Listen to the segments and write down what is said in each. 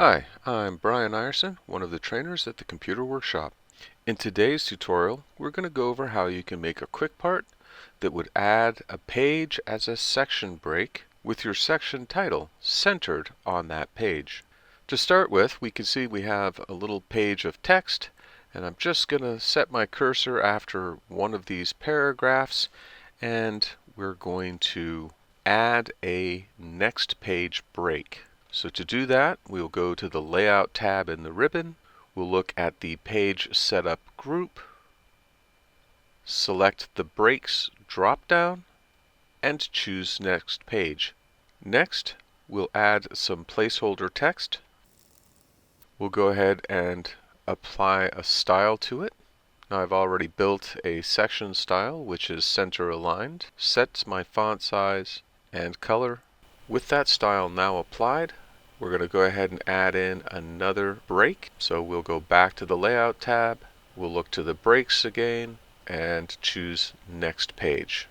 Hi, I'm Brian Ierson, one of the trainers at the Computer Workshop. In today's tutorial, we're going to go over how you can make a quick part that would add a page as a section break with your section title centered on that page. To start with, we can see we have a little page of text, and I'm just going to set my cursor after one of these paragraphs, and we're going to add a next page break. So to do that, we'll go to the Layout tab in the ribbon. We'll look at the Page Setup group, select the Breaks drop-down, and choose Next Page. Next, we'll add some placeholder text. We'll go ahead and apply a style to it. Now I've already built a section style which is center aligned, sets my font size and color. With that style now applied, we're going to go ahead and add in another break. So we'll go back to the Layout tab, we'll look to the breaks again, and choose Next Page.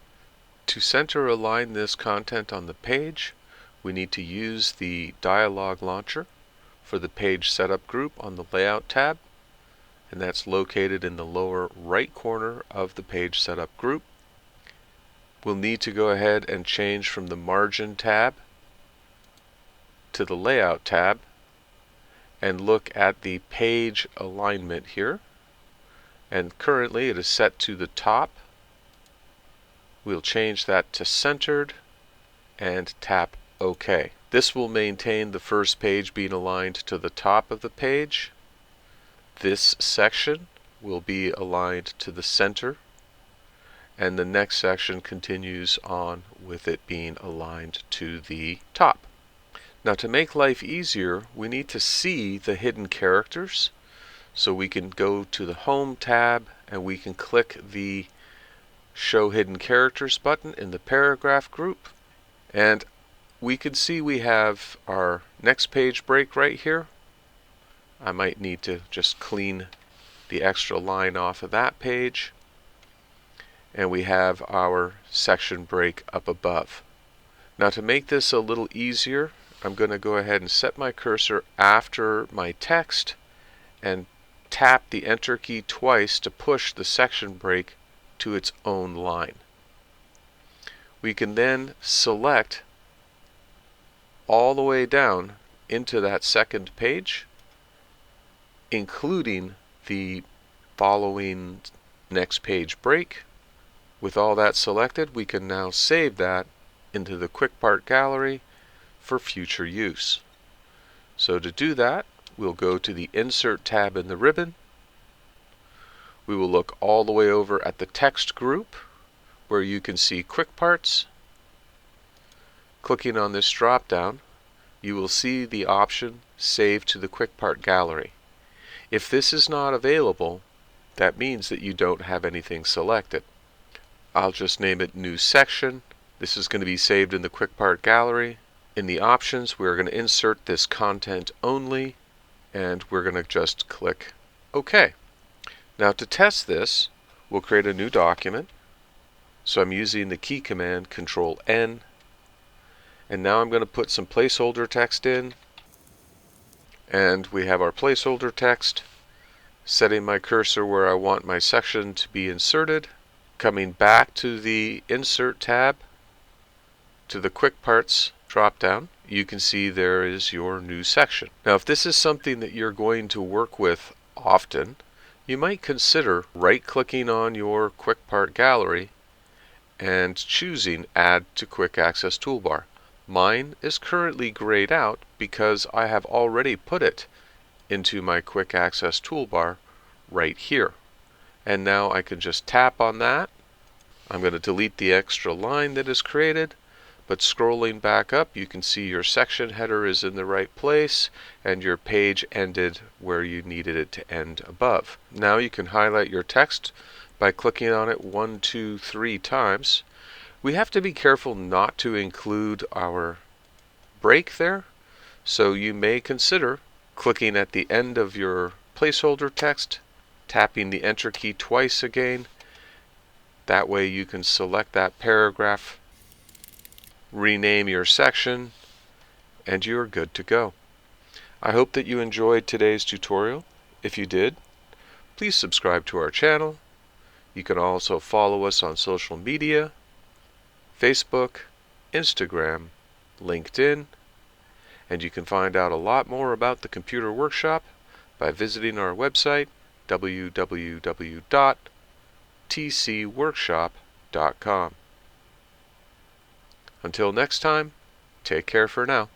To center align this content on the page, we need to use the dialog launcher for the Page Setup group on the Layout tab, and that's located in the lower right corner of the Page Setup group. We'll need to go ahead and change from the Margin tab to the Layout tab and look at the page alignment here, and currently it is set to the top. We'll change that to centered and tap OK. This will maintain the first page being aligned to the top of the page. This section will be aligned to the center, and the next section continues on with it being aligned to the top. Now to make life easier, we need to see the hidden characters. So we can go to the Home tab and we can click the Show Hidden Characters button in the paragraph group. And we can see we have our next page break right here. I might need to just clean the extra line off of that page. And we have our section break up above. Now to make this a little easier, I'm going to go ahead and set my cursor after my text and tap the Enter key twice to push the section break to its own line. We can then select all the way down into that second page, including the following next page break. With all that selected, we can now save that into the Quick Part Gallery for future use. So to do that, we'll go to the Insert tab in the ribbon. We will look all the way over at the text group where you can see Quick Parts. Clicking on this drop down, you will see the option Save to the Quick Part Gallery. If this is not available, that means that you don't have anything selected. I'll just name it New Section. This is going to be saved in the Quick Part Gallery. In the options, we're going to insert this content only, and we're going to just click OK. Now to test this, we'll create a new document. So I'm using the key command Control N, and now I'm going to put some placeholder text in, and we have our placeholder text. Setting my cursor where I want my section to be inserted, coming back to the Insert tab, to the Quick Parts drop down, you can see there is your new section. Now if this is something that you're going to work with often, you might consider right-clicking on your Quick Part Gallery and choosing Add to Quick Access Toolbar. Mine is currently grayed out because I have already put it into my Quick Access Toolbar right here. And now I can just tap on that. I'm going to delete the extra line that is created. But scrolling back up, you can see your section header is in the right place and your page ended where you needed it to end above. Now you can highlight your text by clicking on it 1, 2, 3 times. We have to be careful not to include our break there, so you may consider clicking at the end of your placeholder text, tapping the Enter key twice again. That way you can select that paragraph, rename your section, and you're good to go. I hope that you enjoyed today's tutorial. If you did, please subscribe to our channel. You can also follow us on social media, Facebook, Instagram, LinkedIn, and you can find out a lot more about the Computer Workshop by visiting our website, www.tcworkshop.com. Until next time, take care for now.